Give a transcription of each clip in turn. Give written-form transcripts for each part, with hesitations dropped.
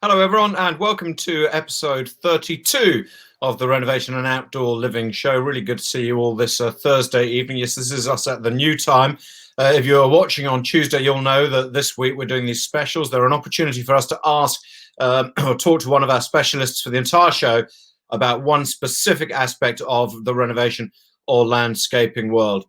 Hello, everyone, and welcome to episode 32 of the Renovation and Outdoor Living Show. Really good to see you all this Thursday evening. Yes, this is us at the new time. If you're watching on Tuesday, you'll know that this week we're doing these specials. They're an opportunity for us to ask or talk to one of our specialists for the entire show about one specific aspect of the renovation or landscaping world.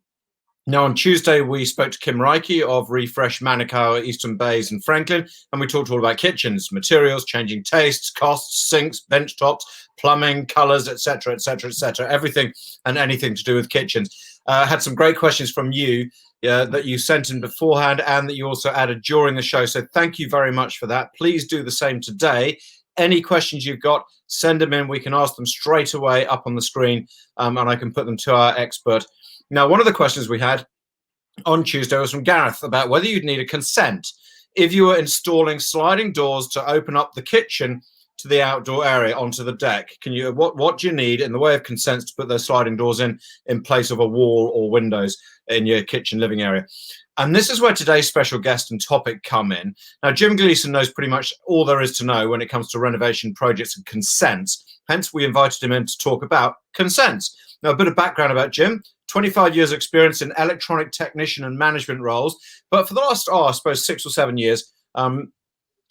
Now, on Tuesday, we spoke to Kim Reike of Refresh Manukau, Eastern Bays and Franklin, and we talked all about kitchens, materials, changing tastes, costs, sinks, bench tops, plumbing, colours, etc., etc., etc., everything and anything to do with kitchens. Had some great questions from you that you sent in beforehand and that you also added during the show, so thank you very much for that. Please do the same today. Any questions you've got, send them in. We can ask them straight away up on the screen, and I can put them to our expert. Now, one of the questions we had on Tuesday was from Gareth about whether you'd need a consent if you were installing sliding doors to open up the kitchen to the outdoor area onto the deck. What do you need in the way of consents to put those sliding doors in place of a wall or windows in your kitchen living area? And this is where today's special guest and topic come in. Now, Jim Gleeson knows pretty much all there is to know when it comes to renovation projects and consents. Hence, we invited him in to talk about consents. Now, a bit of background about Jim: 25 years experience in electronic technician and management roles. But for the last, I suppose, 6 or 7 years,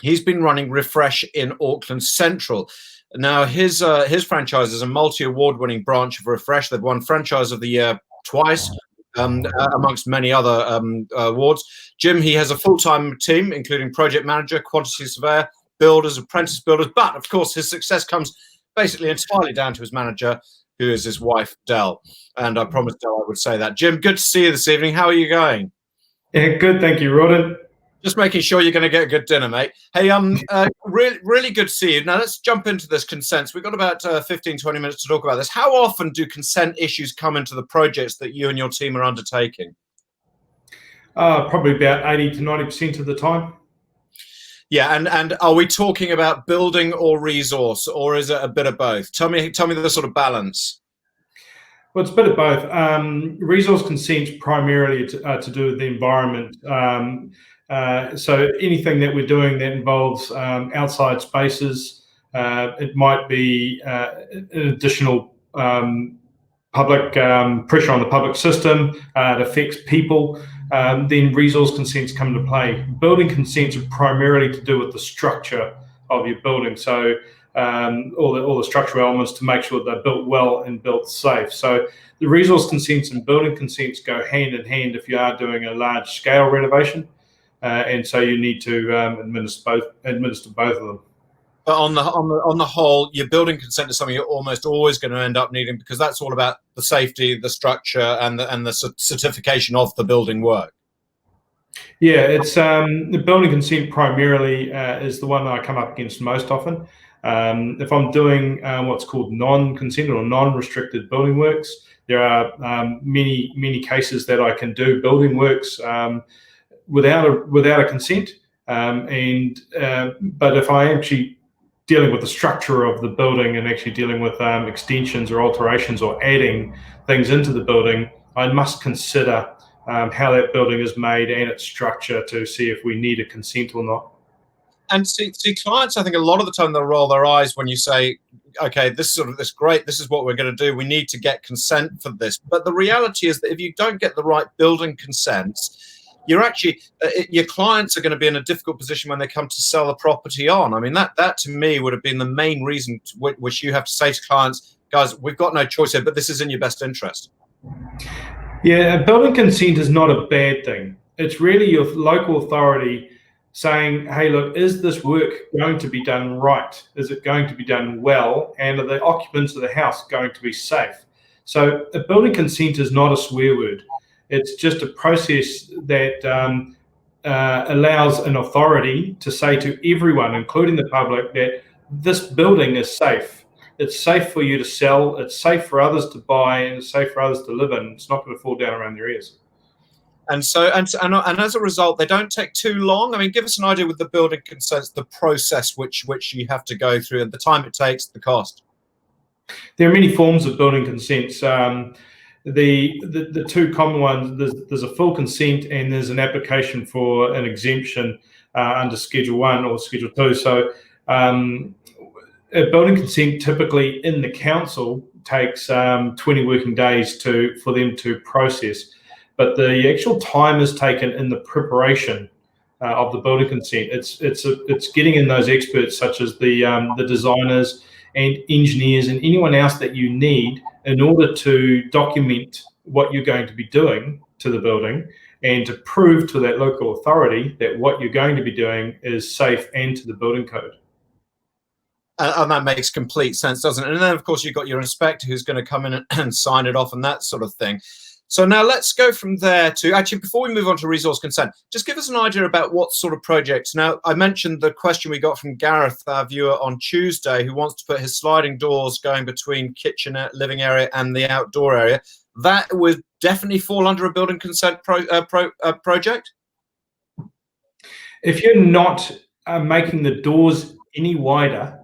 he's been running Refresh in Auckland Central. Now, his franchise is a multi-award-winning branch of Refresh. They've won Franchise of the Year twice, amongst many other awards. Jim, he has a full-time team, including project manager, quantity surveyor, builders, apprentice builders. But, of course, his success comes basically entirely down to his manager, who is his wife, Del. And I promised Del I would say that. Jim, good to see you this evening. How are you going? Yeah, good, thank you, Rawdon. Just making sure you're going to get a good dinner, mate. Hey, really good to see you. Now, let's jump into this consents. We've got about 15, 20 minutes to talk about this. How often do consent issues come into the projects that you and your team are undertaking? Probably about 80 to 90% of the time. Yeah, and are we talking about building or resource, or is it a bit of both? Tell me the sort of balance. Well, it's a bit of both. Resource consent primarily to do with the environment. So anything that we're doing that involves outside spaces, it might be an additional public pressure on the public system, it affects people, then resource consents come into play. Building consents are primarily to do with the structure of your building. So all the structural elements to make sure they're built well and built safe. So the resource consents and building consents go hand in hand if you are doing a large scale renovation, and so you need to administer both of them. But on the whole, your building consent is something you're almost always going to end up needing, because that's all about the safety, the structure, and the certification of the building work. Yeah, it's the building consent primarily is the one that I come up against most often. If I'm doing what's called non-consent or non-restricted building works, there are many cases that I can do building works without a consent. But if I actually dealing with the structure of the building and actually dealing with extensions or alterations or adding things into the building, I must consider how that building is made and its structure to see if we need a consent or not. And see, clients, I think a lot of the time they'll roll their eyes when you say, okay, this is great, this is what we're going to do, we need to get consent for this. But the reality is that if you don't get the right building consents, you're actually your clients are going to be in a difficult position when they come to sell the property on. I mean, that to me would have been the main reason which you have to say to clients, guys, we've got no choice here, but this is in your best interest. Yeah, building consent is not a bad thing. It's really your local authority saying, hey, look, is this work going to be done right? Is it going to be done well? And are the occupants of the house going to be safe? So a building consent is not a swear word. It's just a process that allows an authority to say to everyone, including the public, that this building is safe. It's safe for you to sell, it's safe for others to buy, and it's safe for others to live in. It's not going to fall down around their ears. And so, and as a result, they don't take too long. I mean, give us an idea with the building consents, the process which you have to go through, and the time it takes, the cost. There are many forms of building consents. The two common ones, there's a full consent and there's an application for an exemption under Schedule 1 or Schedule 2. So A building consent typically in the council takes 20 working days for them to process, but the actual time is taken in the preparation of the building consent. It's getting in those experts such as the designers and engineers and anyone else that you need in order to document what you're going to be doing to the building and to prove to that local authority that what you're going to be doing is safe and to the building code. And that makes complete sense, doesn't it? And then, of course, you've got your inspector who's going to come in and sign it off and that sort of thing. So now let's go from there to, actually, before we move on to resource consent, just give us an idea about what sort of projects. Now, I mentioned the question we got from Gareth, our viewer, on Tuesday, who wants to put his sliding doors going between kitchen, living area and the outdoor area. That would definitely fall under a building consent project? If you're not making the doors any wider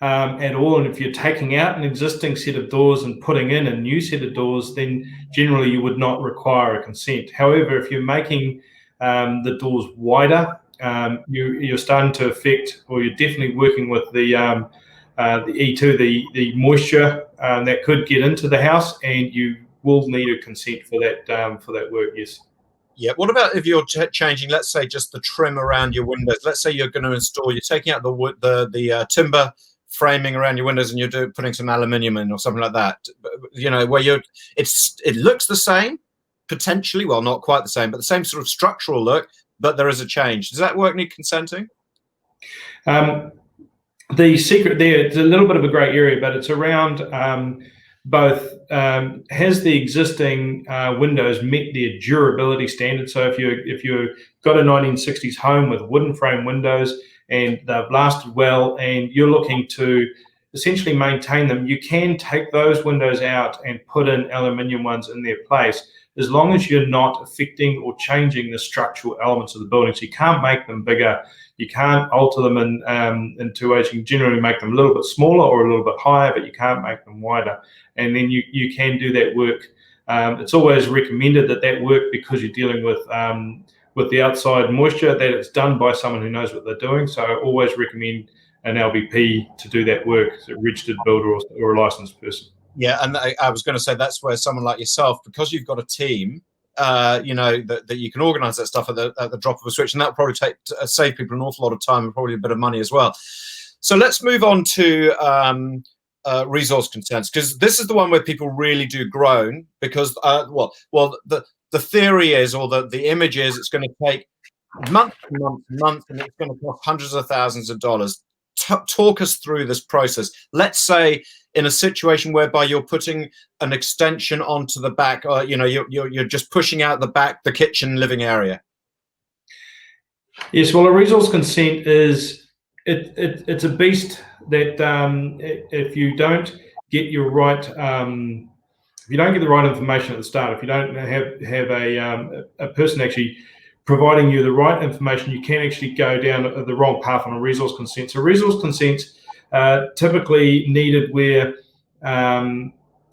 at all, and if you're taking out an existing set of doors and putting in a new set of doors, then generally you would not require a consent. However, if you're making the doors wider, you're starting to affect, or you're definitely working with the E2, the moisture that could get into the house, and you will need a consent for that work. Yes. Yeah. What about if you're changing, let's say, just the trim around your windows? Let's say you're going to install, you're taking out the wood, the timber framing around your windows, and you're putting some aluminium in or something like that. You know, where it looks the same, potentially, well, not quite the same, but the same sort of structural look, but there is a change. Does that work need consenting? The secret there, it's a little bit of a grey area, but it's around both has the existing windows met their durability standard. So if you've got a 1960s home with wooden frame windows and they've lasted well and you're looking to essentially maintain them, you can take those windows out and put in aluminium ones in their place, as long as you're not affecting or changing the structural elements of the building. So you can't make them bigger, you can't alter them in two ways. You can generally make them a little bit smaller or a little bit higher, but you can't make them wider. And then you can do that work. It's always recommended that work, because you're dealing with the outside moisture, that it's done by someone who knows what they're doing. So I always recommend an LBP to do that work, so a registered builder or a licensed person. Yeah, and I was going to say that's where someone like yourself, because you've got a team, you know, that you can organise that stuff at the drop of a switch, and that will probably save people an awful lot of time and probably a bit of money as well. So let's move on to resource consents, because this is the one where people really do groan, because the theory is, or the image is, it's going to take months and months and months, and it's going to cost hundreds of thousands of dollars. Talk us through this process. Let's say in a situation whereby you're putting an extension onto the back, or you know, you're just pushing out the back, the kitchen living area. Yes, well, a resource consent is it's a beast that if you don't get your right if you don't get the right information at the start, if you don't have a person actually providing you the right information, you can actually go down the wrong path on a resource consent. So resource consents typically needed where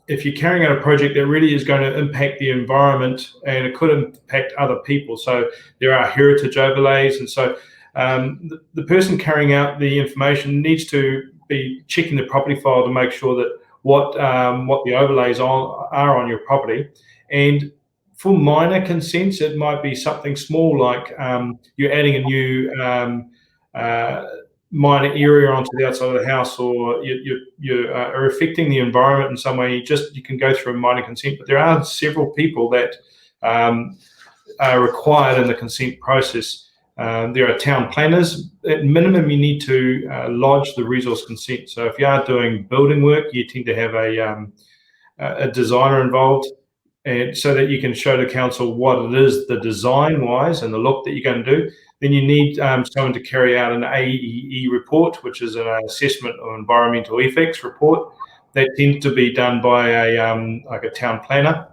if you're carrying out a project that really is going to impact the environment and it could impact other people. So there are heritage overlays, and so the person carrying out the information needs to be checking the property file to make sure that what the overlays are on your property. And for minor consents, it might be something small, like you're adding a new minor area onto the outside of the house, or you are affecting the environment in some way. You can go through a minor consent, but there are several people that are required in the consent process. There are town planners. At minimum, you need to lodge the resource consent. So if you are doing building work, you tend to have a designer involved, and so that you can show the council what it is, the design-wise and the look that you're going to do. Then you need someone to carry out an AEE report, which is an assessment of environmental effects report. That tends to be done by a town planner,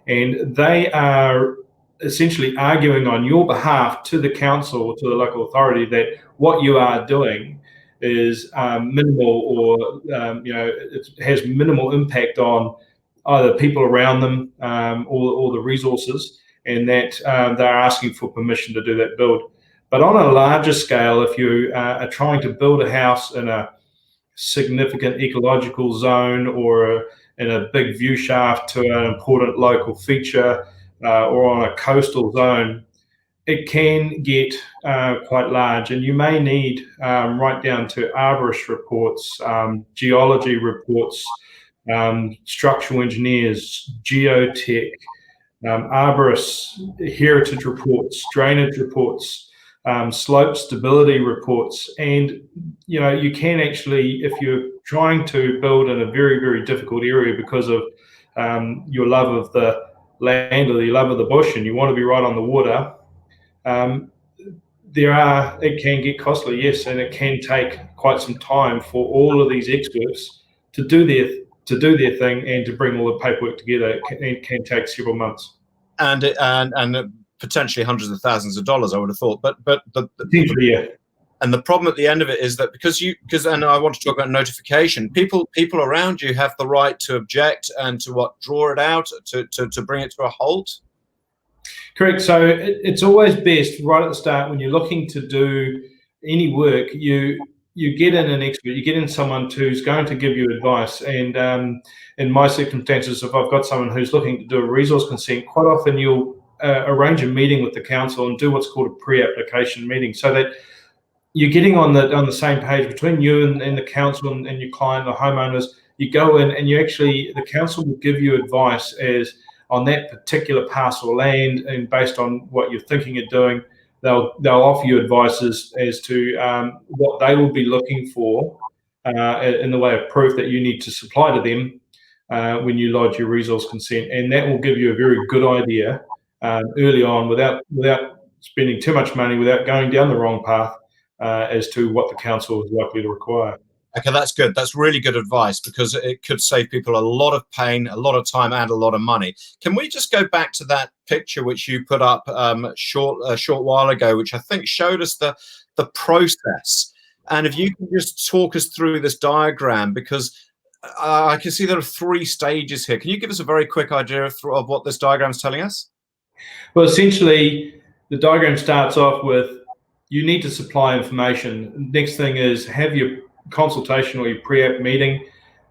and they are essentially arguing on your behalf to the council or to the local authority that what you are doing is minimal, or it has minimal impact on either people around them or the resources, and that they're asking for permission to do that build. But on a larger scale, if you are trying to build a house in a significant ecological zone or in a big view shaft to an important local feature or on a coastal zone, it can get quite large, and you may need right down to arborist reports, geology reports, structural engineers, geotech, arborists, heritage reports, drainage reports, slope stability reports. And you can actually, if you're trying to build in a very, very difficult area because of your love of the land or your love of the bush and you want to be right on the water, it can get costly, yes, and it can take quite some time for all of these experts to do their thing and to bring all the paperwork together. It can take several months, and potentially hundreds of thousands of dollars, I would have thought. But yeah. And the problem at the end of it is that because and I want to talk about notification. People around you have the right to object and to draw it out, to bring it to a halt. Correct. So it's always best right at the start when you're looking to do any work, you get in an expert, you get in someone who's going to give you advice. And in my circumstances, if I've got someone who's looking to do a resource consent, quite often you'll arrange a meeting with the council and do what's called a pre-application meeting, so that you're getting on the same page between you and the council and your client, the homeowners. You go in and the council will give you advice as on that particular parcel of land, and based on what you're thinking of doing, they'll offer you advice as to what they will be looking for in the way of proof that you need to supply to them when you lodge your resource consent, and that will give you a very good idea early on, without spending too much money, without going down the wrong path, as to what the council is likely to require. Okay, that's good. That's really good advice, because it could save people a lot of pain, a lot of time, and a lot of money. Can we just go back to that picture which you put up a short while ago, which I think showed us the process? And if you can just talk us through this diagram, because I can see there are 3 stages here. Can you give us a very quick idea of what this diagram is telling us? Well, essentially, the diagram starts off with you need to supply information. Next thing is have your consultation or your pre-app meeting.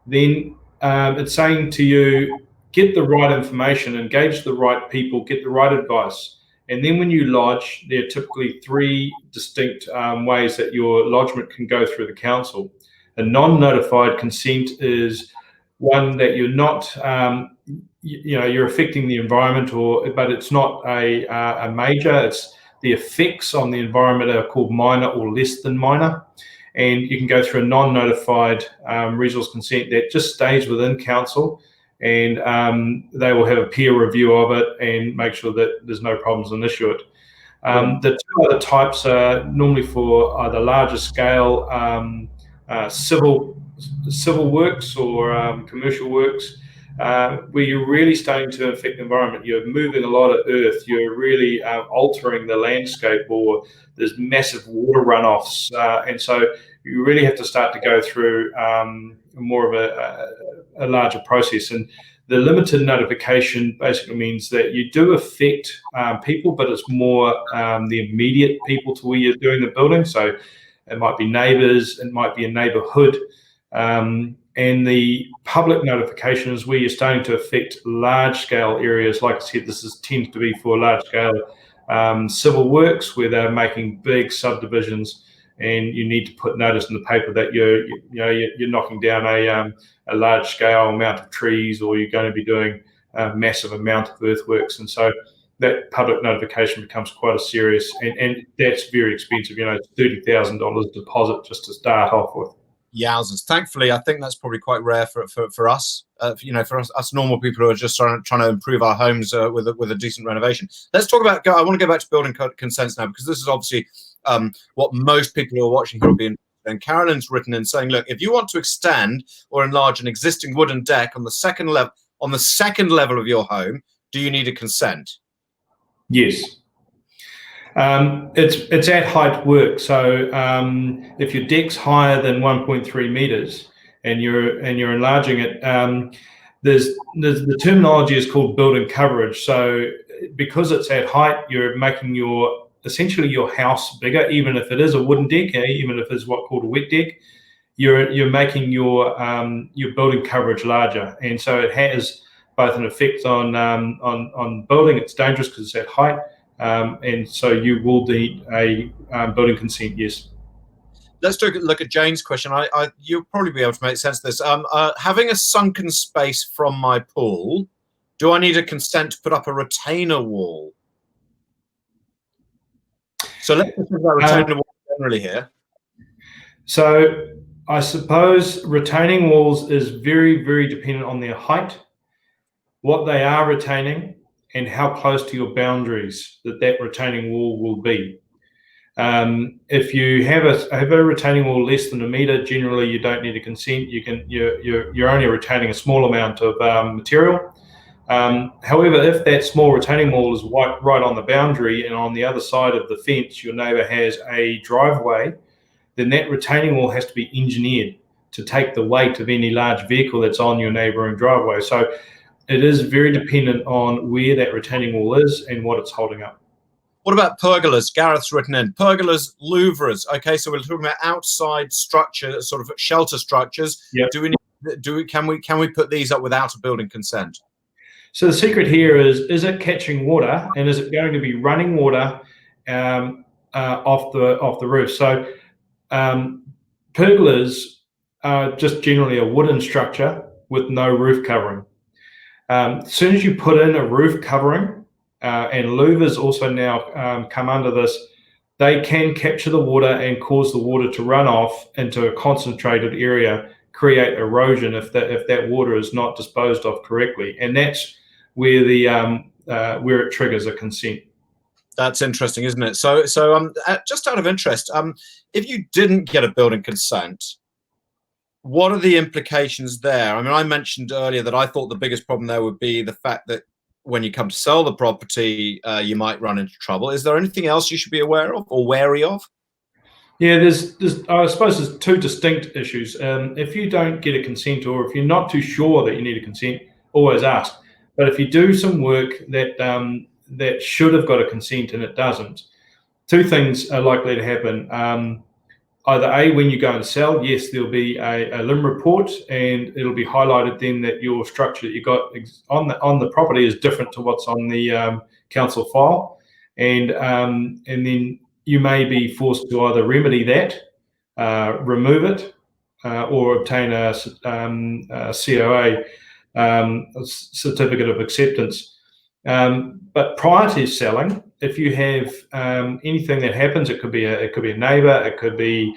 Then it's saying to you, get the right information, engage the right people, get the right advice. And then when you lodge, there are typically 3 distinct ways that your lodgement can go through the council. A non-notified consent is one that you're not, you're affecting the environment, but it's not a major. It's the effects on the environment are called minor or less than minor. And you can go through a non-notified resource consent that just stays within council, and they will have a peer review of it and make sure that there's no problems and issue it. The 2 other types are normally for either larger scale civil works or commercial works, where you're really starting to affect the environment. You're moving a lot of earth, you're really altering the landscape, or there's massive water runoffs, and so you really have to start to go through more of a larger process. And the limited notification basically means that you do affect people, but it's more the immediate people to where you're doing the building. So it might be neighbours, it might be a neighbourhood. And the public notification is where you're starting to affect large-scale areas. Like I said, tends to be for large-scale civil works, where they're making big subdivisions, and you need to put notice in the paper that you're knocking down a large-scale amount of trees, or you're going to be doing a massive amount of earthworks. And so that public notification becomes quite a serious, and that's very expensive. It's $30,000 deposit just to start off with. Yowzers. Thankfully, I think that's probably quite rare for us. For us normal people who are just trying to improve our homes with a decent renovation. Let's talk about. I want to go back to building consents now, because this is obviously what most people who are watching here will be interested in. Carolyn's written in saying, look, if you want to extend or enlarge an existing wooden deck on the second level of your home, do you need a consent? Yes. It's at height work. So if your deck's higher than 1.3 meters and you're enlarging it, the terminology is called building coverage. So because it's at height, you're making your essentially your house bigger, even if it is a wooden deck, even if it's what's called a wet deck. You're making your building coverage larger, and so it has both an effect on building. It's dangerous because it's at height, and so you will need a building consent. Yes. Let's take a look at Jane's question. You'll probably be able to make sense of this. Having a sunken space from my pool, do I need a consent to put up a retainer wall? So let's talk about retainer wall generally here. So I suppose retaining walls is very, very dependent on their height, what they are retaining, and how close to your boundaries that retaining wall will be. If you have a retaining wall less than 1 meter, generally you don't need a consent. You're only retaining a small amount of material. However, if that small retaining wall is right on the boundary, and on the other side of the fence your neighbour has a driveway, then that retaining wall has to be engineered to take the weight of any large vehicle that's on your neighbouring driveway. So it is very dependent on where that retaining wall is and what it's holding up. What about pergolas? Gareth's written in pergolas, louvres. Okay, so we're talking about outside structure, sort of shelter structures. Yep. Can we put these up without a building consent? So the secret here is it catching water, and is it going to be running water off the roof? So pergolas are just generally a wooden structure with no roof covering. As soon as you put in a roof covering, and louvers also now come under this, they can capture the water and cause the water to run off into a concentrated area, create erosion if that water is not disposed of correctly, and that's where where it triggers a consent. That's interesting, isn't it? So just out of interest, if you didn't get a building consent, what are the implications there? I mean, I mentioned earlier that I thought the biggest problem there would be the fact that when you come to sell the property, you might run into trouble. Is there anything else you should be aware of or wary of? Yeah, I suppose there's two distinct issues. If you don't get a consent, or if you're not too sure that you need a consent, always ask. But if you do some work that should have got a consent and it doesn't, two things are likely to happen. Either A, when you go and sell, yes, there'll be a LIM report, and it'll be highlighted then that your structure that you got on the property is different to what's on the council file, and then you may be forced to either remedy that, remove it, or obtain a COA, a certificate of acceptance. But prior to selling, if you have anything that happens, it could be a neighbour, it could be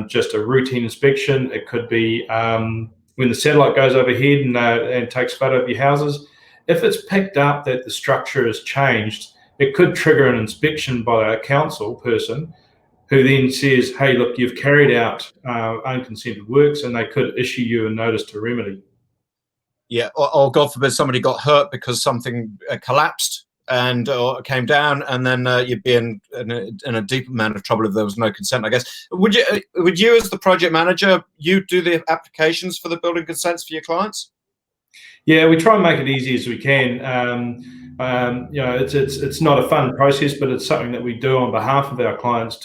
just a routine inspection, it could be when the satellite goes overhead and takes photo of your houses. If it's picked up that the structure has changed, it could trigger an inspection by a council person, who then says, "Hey, look, you've carried out unconsented works," and they could issue you a notice to remedy. Yeah, or God forbid somebody got hurt because something collapsed and or came down, and then you'd be in a deep amount of trouble if there was no consent, I guess. Would you as the project manager, you do the applications for the building consents for your clients? Yeah, we try and make it easy as we can. It's not a fun process, but it's something that we do on behalf of our clients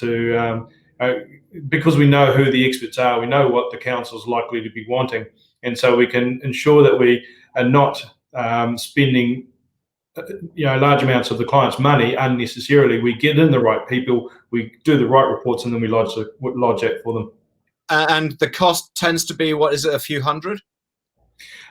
because we know who the experts are, we know what the council's likely to be wanting. And so we can ensure that we are not spending, large amounts of the client's money unnecessarily. We get in the right people, we do the right reports, and then we lodge that for them. And the cost tends to be, what is it, a few hundred?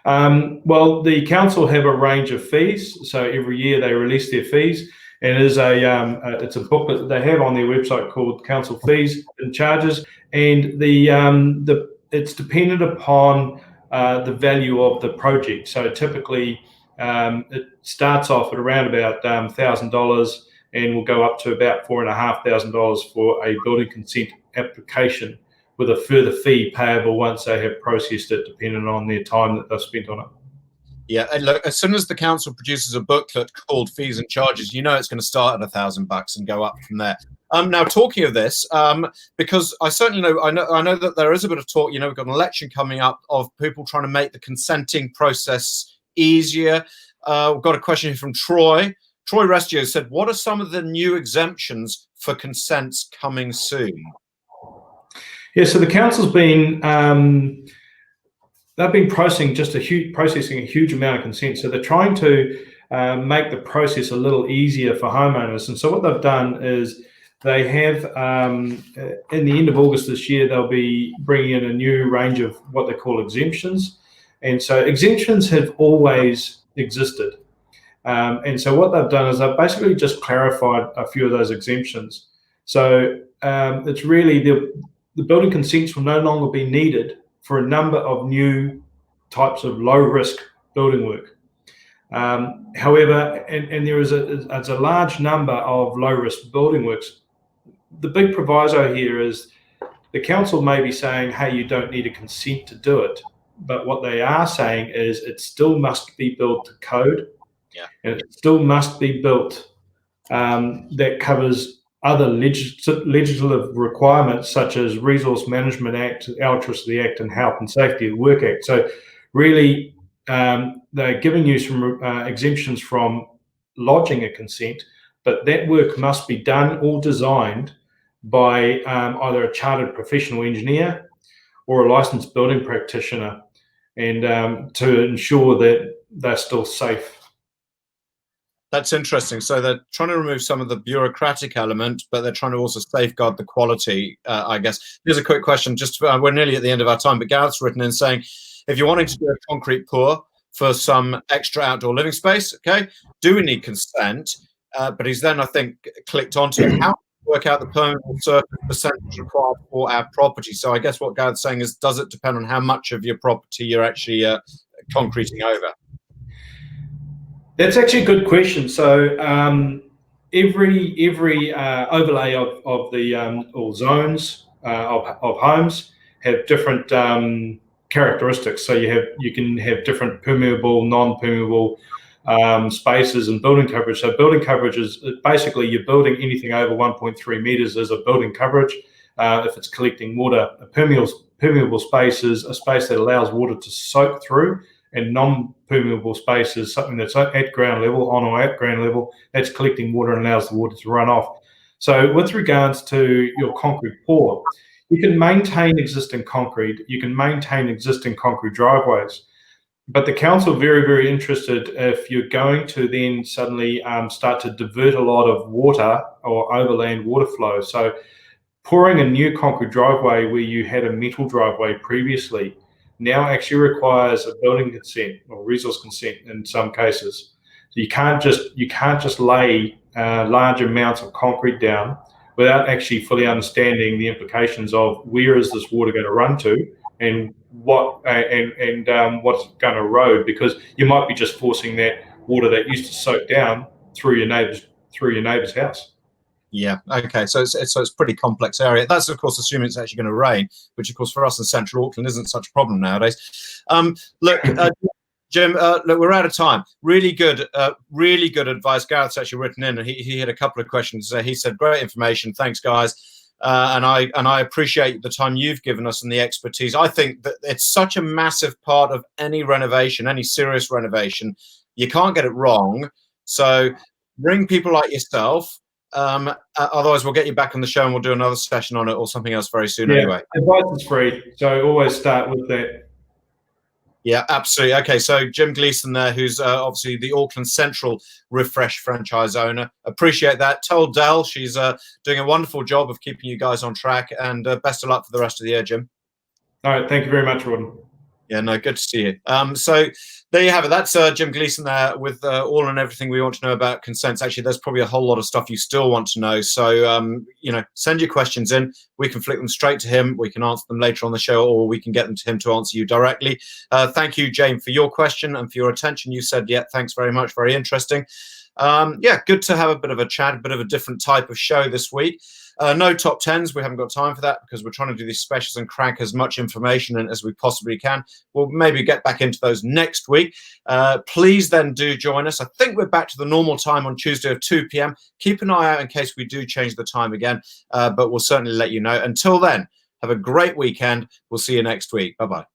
Well, the council have a range of fees. So every year they release their fees, and it is it's a booklet that they have on their website called Council Fees and Charges, and it's dependent upon the value of the project. So typically it starts off at around about $1,000 and will go up to about $4,500 for a building consent application, with a further fee payable once they have processed it, depending on their time that they've spent on it. Yeah, and look, as soon as the council produces a booklet called Fees and Charges, you know it's going to start at $1,000 and go up from there. Now, talking of this, because I certainly know, I know that there is a bit of talk. We've got an election coming up of people trying to make the consenting process easier. We've got a question here from Troy. Troy Restio said, what are some of the new exemptions for consents coming soon? Yeah, so the council's been they've been processing a huge amount of consent. So they're trying to make the process a little easier for homeowners. And so what they've done is they have, in the end of August this year, they'll be bringing in a new range of what they call exemptions. And so exemptions have always existed. And so what they've done is they've basically just clarified a few of those exemptions. So it's really the building consents will no longer be needed for a number of new types of low-risk building work. However, and there is a large number of low-risk building works. The big proviso here is the council may be saying, hey, you don't need a consent to do it. But what they are saying is it still must be built to code. Yeah. And it still must be built that covers other legislative requirements such as Resource Management Act, Electricity Act, and Health and Safety at Work Act. So really, they're giving you some exemptions from lodging a consent, but that work must be done or designed by either a chartered professional engineer or a licensed building practitioner, and to ensure that they're still safe. That's interesting. So they're trying to remove some of the bureaucratic element, but they're trying to also safeguard the quality, I guess. Here's a quick question. We're nearly at the end of our time, but Gareth's written in saying, if you're wanting to do a concrete pour for some extra outdoor living space, okay, do we need consent? But he's then, I think, clicked onto it. How work out the permeable surface percentage required for our property? So I guess what Gareth's saying is, does it depend on how much of your property you're actually concreting over? That's actually a good question. So every overlay of the or zones of homes have different characteristics. So you can have different permeable, non-permeable spaces and building coverage. So building coverage is basically you're building anything over 1.3 meters as a building coverage. If it's collecting water, a permeable space is a space that allows water to soak through, and non-permeable space is something that's at ground level, on or at ground level, that's collecting water and allows the water to run off. So with regards to your concrete pour, you can maintain existing concrete, you can maintain existing concrete driveways, but the council are very, very interested if you're going to then suddenly start to divert a lot of water or overland water flow. So pouring a new concrete driveway where you had a metal driveway previously now actually requires a building consent or resource consent in some cases. So you can't just lay large amounts of concrete down without actually fully understanding the implications of where is this water going to run to and what's going to erode, because you might be just forcing that water that used to soak down through your neighbour's house. Yeah. Okay. So it's pretty complex area. That's of course assuming it's actually going to rain, which of course for us in Central Auckland isn't such a problem nowadays. Look, Jim. Look, we're out of time. Really good advice. Gareth's actually written in, and he had a couple of questions. He said, "Great information. Thanks, guys." And I appreciate the time you've given us and the expertise. I think that it's such a massive part of any renovation, any serious renovation. You can't get it wrong. So bring people like yourself. Otherwise we'll get you back on the show and we'll do another session on it or something else very soon. Anyway, advice is free, so always start with that. Yeah, absolutely. Okay, so Jim Gleeson there, who's obviously the Auckland Central Refresh franchise owner. Appreciate that. Tell Del she's doing a wonderful job of keeping you guys on track, and best of luck for the rest of the year, Jim. All right, thank you very much, Rawdon. Yeah, no, good to see you. So there you have it. That's Jim Gleeson there with all and everything we want to know about consents. Actually, there's probably a whole lot of stuff you still want to know. So, send your questions in. We can flick them straight to him. We can answer them later on the show, or we can get them to him to answer you directly. Thank you, Jane, for your question and for your attention. You said, yeah, thanks very much. Very interesting. Good to have a bit of a chat, a bit of a different type of show this week. No top 10s. We haven't got time for that because we're trying to do these specials and crank as much information in as we possibly can. We'll maybe get back into those next week. Please then do join us. I think we're back to the normal time on Tuesday of 2 p.m. Keep an eye out in case we do change the time again, but we'll certainly let you know. Until then, have a great weekend. We'll see you next week. Bye-bye.